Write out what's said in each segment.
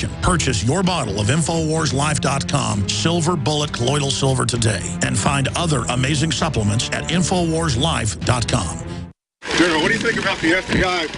question. Purchase your bottle of InfoWarsLife.com Silver Bullet Colloidal Silver today and find other amazing supplements at InfoWarsLife.com. General, what do you think about the FBI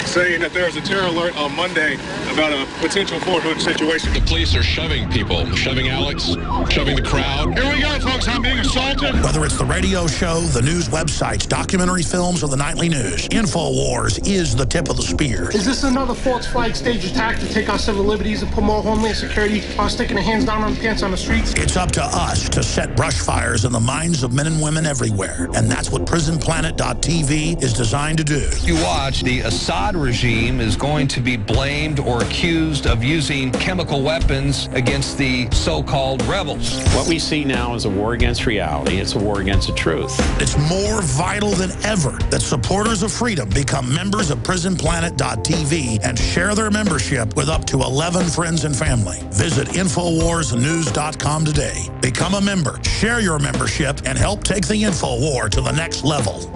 saying that there was a terror alert on Monday about a potential Fort Hood situation? The police are shoving people, shoving Alex, shoving the crowd. Here we go, folks. I'm being assaulted. Whether it's the radio show, the news websites, documentary films, or the nightly news, InfoWars is the tip of the spear. Is this another false flag stage attack to take our civil liberties and put more homeland security sticking their hands down on the pants on the streets? It's up to us to set brush fires in the minds of men and women everywhere. And that's what PrisonPlanet.tv is designed to do. You watch, the Assad regime is going to be blamed or accused of using chemical weapons against the so-called rebels. What we see now is a war against reality. It's a war against the truth. It's more vital than ever that supporters of freedom become members of PrisonPlanet.tv and share their membership with up to 11 friends and family. Visit InfoWarsNews.com today. Become a member, share your membership, and help take the InfoWar to the next level.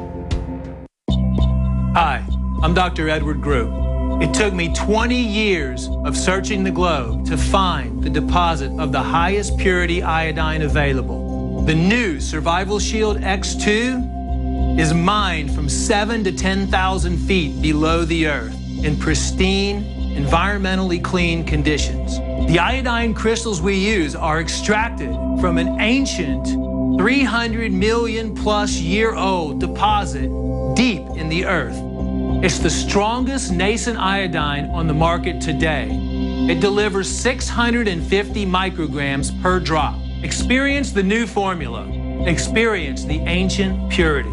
Hi, I'm Dr. Edward Group. It took me 20 years of searching the globe to find the deposit of the highest purity iodine available. The new Survival Shield X2 is mined from 7,000 to 10,000 feet below the earth in pristine, environmentally clean conditions. The iodine crystals we use are extracted from an ancient 300 million plus year old deposit deep in the earth. It's the strongest nascent iodine on the market today. It delivers 650 micrograms per drop. Experience the new formula. Experience the ancient purity.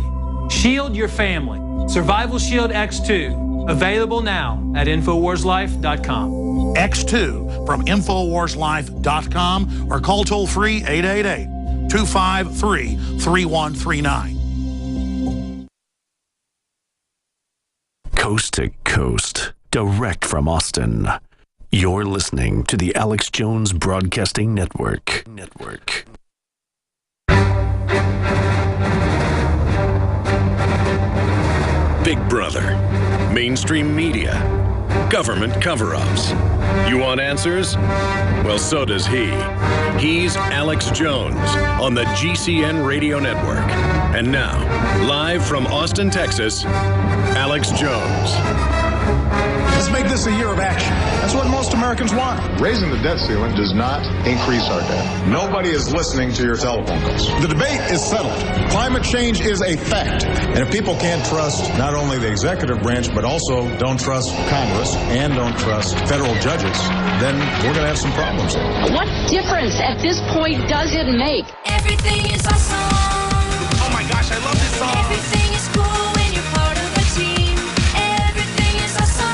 Shield your family. Survival Shield X2. Available now at InfoWarsLife.com. X2 from InfoWarsLife.com or call toll-free 888-253-3139. Coast to coast, direct from Austin. You're listening to the Alex Jones Broadcasting Network. Big Brother, mainstream media, government cover-ups. You want answers? Well, so does he. He's Alex Jones on the GCN Radio Network. And now, live from Austin, Texas, Alex Jones. Let's make this a year of action. That's what most Americans want. Raising the debt ceiling does not increase our debt. Nobody is listening to your telephone calls. The debate is settled. Climate change is a fact. And if people can't trust not only the executive branch, but also don't trust Congress and don't trust federal judges, then we're going to have some problems. What difference at this point does it make? Everything is awesome. Oh my gosh, I love this song. Everything is cool when you're part of a team. Everything is awesome.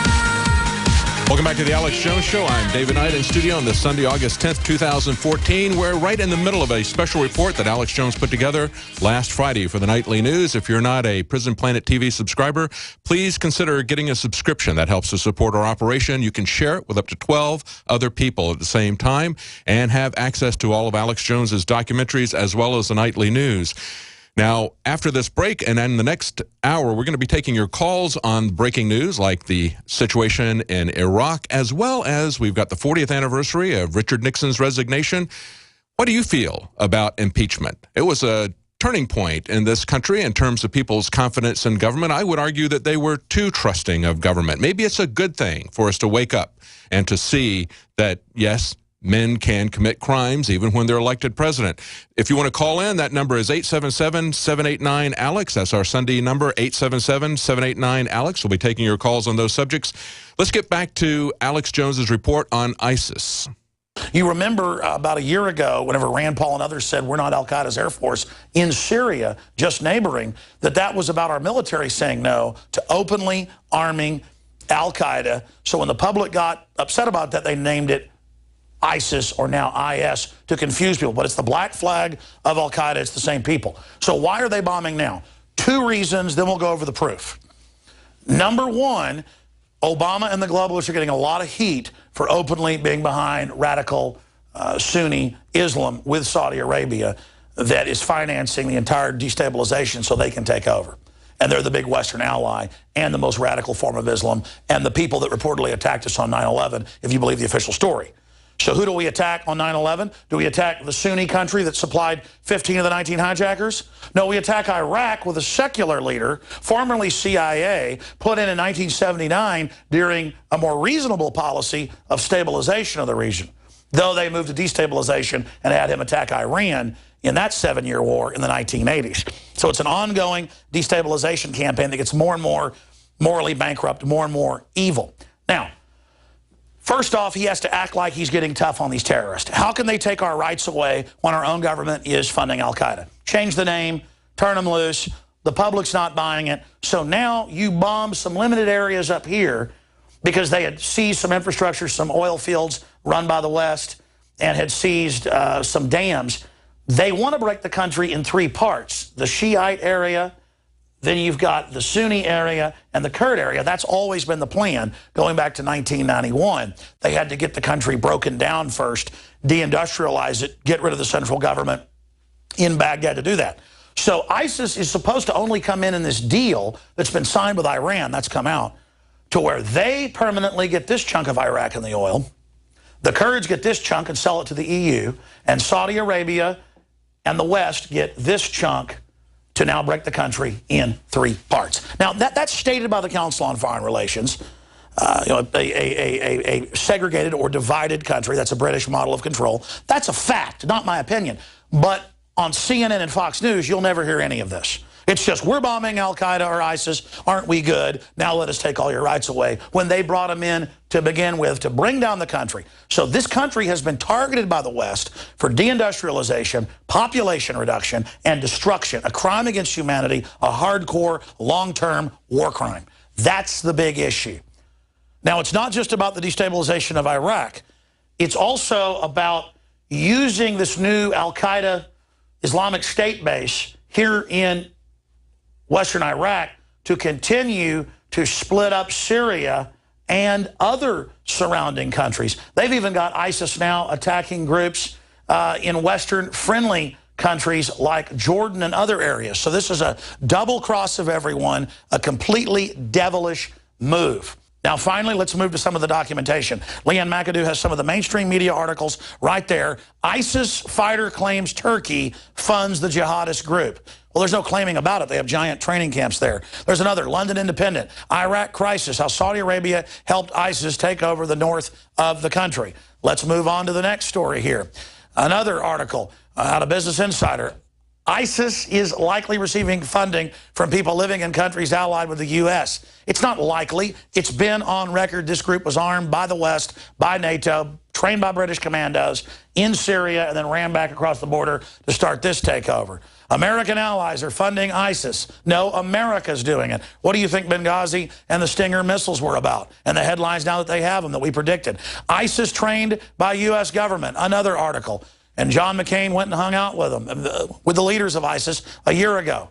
Welcome back to the Alex Jones Show. I'm David Knight in studio on this Sunday, August 10th, 2014. We're right in the middle of a special report that Alex Jones put together last Friday for the nightly news. If you're not a Prison Planet TV subscriber, please consider getting a subscription. That helps to support our operation. You can share it with up to 12 other people at the same time and have access to all of Alex Jones's documentaries as well as the nightly news. Now, after this break and in the next hour, we're going to be taking your calls on breaking news like the situation in Iraq, as well as we've got the 40th anniversary of Richard Nixon's resignation. What do you feel about impeachment? It was a turning point in this country in terms of people's confidence in government. I would argue that they were too trusting of government. Maybe it's a good thing for us to wake up and to see that, yes, men can commit crimes even when they're elected president. If you want to call in, that number is 877-789-ALEX. That's our Sunday number, 877-789-ALEX. We'll be taking your calls on those subjects. Let's get back to Alex Jones's report on ISIS. You remember about a year ago, whenever Rand Paul and others said we're not al-Qaeda's air force in Syria, just neighboring, that was about our military saying no to openly arming al-Qaeda. So when the public got upset about that, they named it ISIS, or now IS, to confuse people. But it's the black flag of al-Qaeda. It's the same people. So why are they bombing now? Two reasons, then we'll go over the proof. Number one, Obama and the globalists are getting a lot of heat for openly being behind radical Sunni Islam with Saudi Arabia that is financing the entire destabilization so they can take over. And they're the big Western ally and the most radical form of Islam and the people that reportedly attacked us on 9/11, if you believe the official story. So who do we attack on 9/11? Do we attack the Sunni country that supplied 15 of the 19 hijackers? No, we attack Iraq with a secular leader, formerly CIA, put in 1979 during a more reasonable policy of stabilization of the region, though they moved to destabilization and had him attack Iran in that 7-year war in the 1980s. So it's an ongoing destabilization campaign that gets more and more morally bankrupt, more and more evil. Now, first off, he has to act like he's getting tough on these terrorists. How can they take our rights away when our own government is funding al-Qaeda? Change the name, turn them loose. The public's not buying it. So now you bomb some limited areas up here because they had seized some infrastructure, some oil fields run by the West, and had seized some dams. They want to break the country in 3 parts. The Shiite area, then you've got the Sunni area and the Kurd area. That's always been the plan going back to 1991. They had to get the country broken down first, deindustrialize it, get rid of the central government in Baghdad to do that. So ISIS is supposed to only come in this deal that's been signed with Iran, that's come out, to where they permanently get this chunk of Iraq and the oil. The Kurds get this chunk and sell it to the EU, and Saudi Arabia and the West get this chunk to now break the country in 3 parts. Now, that's stated by the Council on Foreign Relations, a segregated or divided country. That's a British model of control. That's a fact, not my opinion. But on CNN and Fox News, you'll never hear any of this. It's just, we're bombing al-Qaeda or ISIS. Aren't we good? Now let us take all your rights away. When they brought them in to begin with to bring down the country. So this country has been targeted by the West for deindustrialization, population reduction, and destruction. A crime against humanity, a hardcore, long-term war crime. That's the big issue. Now, it's not just about the destabilization of Iraq. It's also about using this new al-Qaeda Islamic State base here in Western Iraq to continue to split up Syria and other surrounding countries. They've even got ISIS now attacking groups in Western-friendly countries like Jordan and other areas. So this is a double cross of everyone, a completely devilish move. Now, finally, let's move to some of the documentation. Leanne McAdoo has some of the mainstream media articles right there. ISIS fighter claims Turkey funds the jihadist group. Well, there's no claiming about it. They have giant training camps there. There's another, London Independent, Iraq crisis, how Saudi Arabia helped ISIS take over the north of the country. Let's move on to the next story here. Another article out of Business Insider. ISIS is likely receiving funding from people living in countries allied with the U.S. It's not likely. It's been on record. This group was armed by the West, by NATO, trained by British commandos in Syria, and then ran back across the border to start this takeover. American allies are funding ISIS. No, America's doing it. What do you think Benghazi and the Stinger missiles were about? And the headlines now that they have them that we predicted. ISIS trained by U.S. government. Another article. And John McCain went and hung out with them, with the leaders of ISIS a year ago.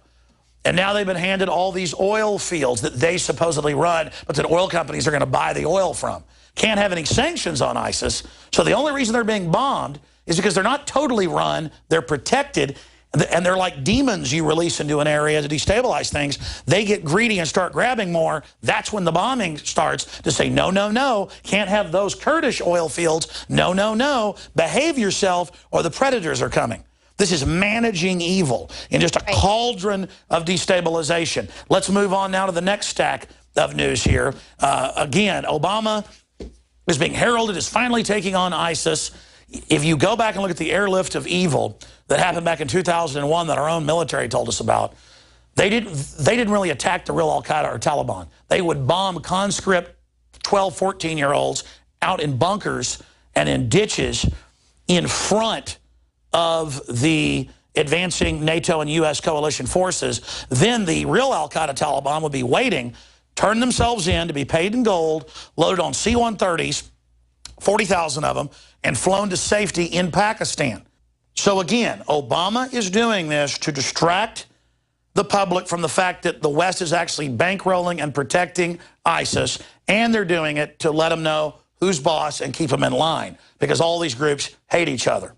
And now they've been handed all these oil fields that they supposedly run, but that oil companies are going to buy the oil from. Can't have any sanctions on ISIS. So the only reason they're being bombed is because they're not totally run, they're protected, and they're like demons you release into an area to destabilize things. They get greedy and start grabbing more. That's when the bombing starts to say, no, no, no, can't have those Kurdish oil fields. No, no, no, behave yourself or the predators are coming. This is managing evil in just a cauldron of destabilization. Let's move on now to the next stack of news here. Again, Obama is being heralded as finally taking on ISIS. If you go back and look at the airlift of evil that happened back in 2001 that our own military told us about, they didn't really attack the real al-Qaeda or Taliban. They would bomb conscript 12, 14-year-olds out in bunkers and in ditches in front of the advancing NATO and U.S. coalition forces. Then the real al-Qaeda Taliban would be waiting, turn themselves in to be paid in gold, loaded on C-130s, 40,000 of them, and flown to safety in Pakistan. So again, Obama is doing this to distract the public from the fact that the West is actually bankrolling and protecting ISIS, and they're doing it to let them know who's boss and keep them in line, because all these groups hate each other.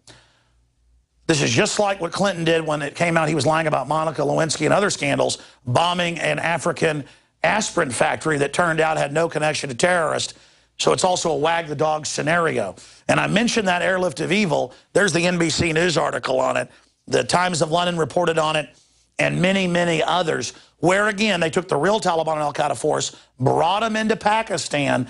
This is just like what Clinton did when it came out he was lying about Monica Lewinsky and other scandals, bombing an African aspirin factory that turned out had no connection to terrorists. So it's also a wag the dog scenario. And I mentioned that airlift of evil. There's the NBC News article on it. The Times of London reported on it, and many, many others, where, again, they took the real Taliban and al-Qaeda force, brought them into Pakistan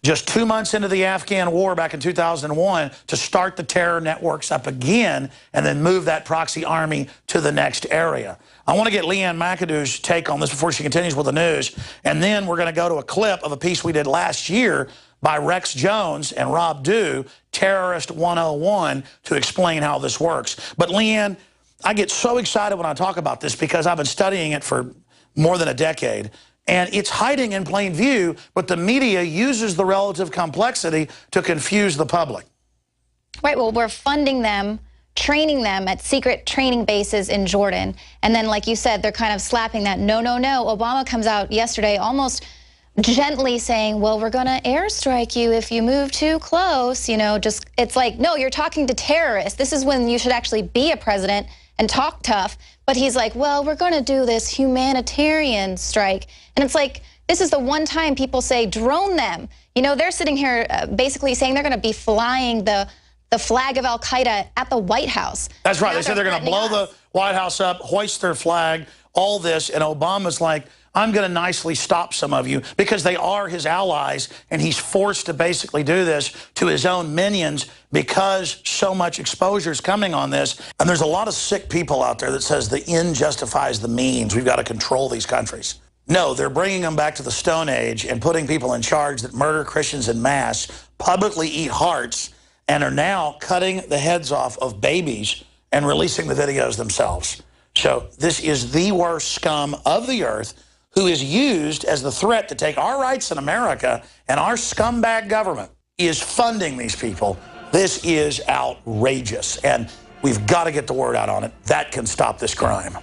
just 2 months into the Afghan war back in 2001 to start the terror networks up again and then move that proxy army to the next area. I want to get Leanne McAdoo's take on this before she continues with the news, and then we're going to go to a clip of a piece we did last year by Rex Jones and Rob Dew, Terrorist 101, to explain how this works. But Leanne, I get so excited when I talk about this because I've been studying it for more than a decade, and it's hiding in plain view, but the media uses the relative complexity to confuse the public. Right, well, we're funding them, training them at secret training bases in Jordan, and then, like you said, they're kind of slapping that, no, no, no. Obama comes out yesterday almost gently saying, well, we're going to airstrike you if you move too close, you know, just, it's like, no, you're talking to terrorists. This is when you should actually be a president and talk tough. But he's like, well, we're going to do this humanitarian strike. And it's like, this is the one time people say, drone them. You know, they're sitting here basically saying they're going to be flying the flag of al-Qaeda at the White House. That's right. They said they're going to blow the White House up, hoist their flag, all this. And Obama's like, I'm going to nicely stop some of you, because they are his allies, and he's forced to basically do this to his own minions because so much exposure is coming on this. And there's a lot of sick people out there that says the end justifies the means. We've got to control these countries. No, they're bringing them back to the Stone Age and putting people in charge that murder Christians en masse, publicly eat hearts, and are now cutting the heads off of babies and releasing the videos themselves. So this is the worst scum of the earth, who is used as the threat to take our rights in America, and our scumbag government is funding these people. This is outrageous, and we've got to get the word out on it. That can stop this crime.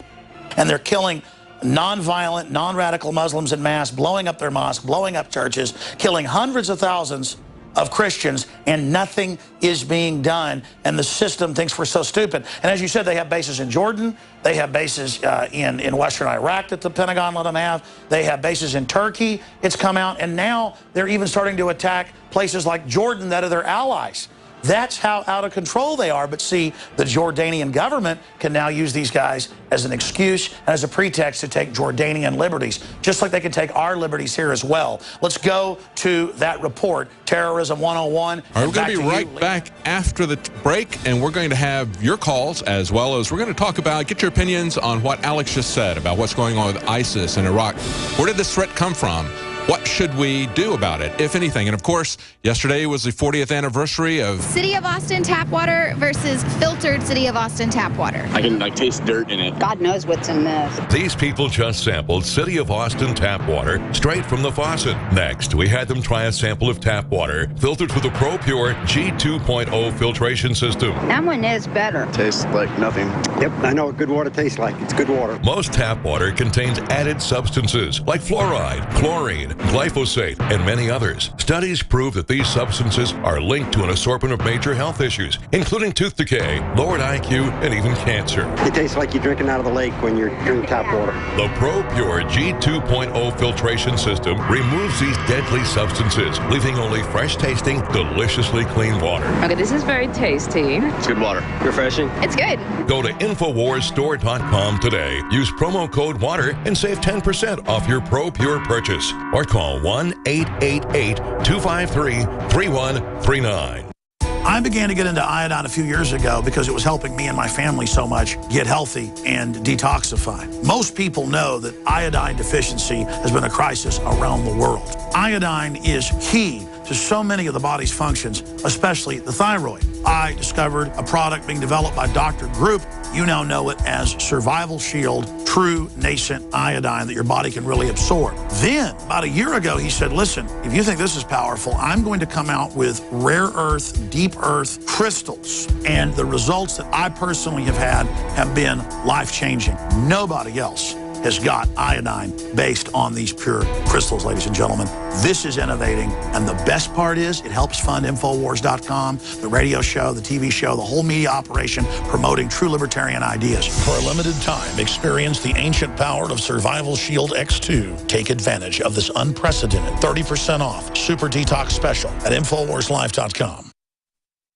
And they're killing non-violent, non-radical Muslims en masse, blowing up their mosques, blowing up churches, killing hundreds of thousands of Christians, and nothing is being done, and the system thinks we're so stupid. And as you said, they have bases in Jordan, they have bases in Western Iraq that the Pentagon let them have, they have bases in Turkey, it's come out, and now they're even starting to attack places like Jordan that are their allies. That's how out of control they are. But see, the Jordanian government can now use these guys as an excuse and as a pretext to take Jordanian liberties, just like they can take our liberties here as well. Let's go to that report, Terrorism 101. All right, we're going to be right back after the break, and we're going to have your calls, as well as we're going to talk about, get your opinions on what Alex just said about what's going on with ISIS in Iraq. Where did this threat come from? What should we do about it, if anything? And of course, yesterday was the 40th anniversary of City of Austin tap water versus filtered City of Austin tap water. I can taste dirt in it. God knows what's in this. These people just sampled City of Austin tap water straight from the faucet. Next, we had them try a sample of tap water filtered with the Pro Pure G2.0 filtration system. That one is better. Tastes like nothing. Yep, I know what good water tastes like. It's good water. Most tap water contains added substances like fluoride, chlorine, glyphosate, and many others. Studies prove that these substances are linked to an assortment of major health issues, including tooth decay, lowered IQ, and even cancer. It tastes like you're drinking out of the lake when you're drinking tap water. The Pro Pure G2.0 filtration system removes these deadly substances, leaving only fresh-tasting, deliciously clean water. Okay, this is very tasty. It's good water. Refreshing. It's good. Go to InfoWarsStore.com today. Use promo code WATER and save 10% off your Pro Pure purchase. Or call 1-888-253-3139. I began to get into iodine a few years ago because it was helping me and my family so much get healthy and detoxify. Most people know that iodine deficiency has been a crisis around the world. Iodine is key to so many of the body's functions, especially the thyroid. I discovered a product being developed by Dr. Group. You now know it as Survival Shield True Nascent Iodine that your body can really absorb. Then, about a year ago, he said, listen, if you think this is powerful, I'm going to come out with rare earth, deep earth crystals. And the results that I personally have had have been life-changing. Nobody else has got iodine based on these pure crystals, ladies and gentlemen. This is innovating, and the best part is it helps fund Infowars.com, the radio show, the TV show, the whole media operation promoting true libertarian ideas. For a limited time, experience the ancient power of Survival Shield X2. Take advantage of this unprecedented 30% off Super Detox special at InfoWarsLife.com.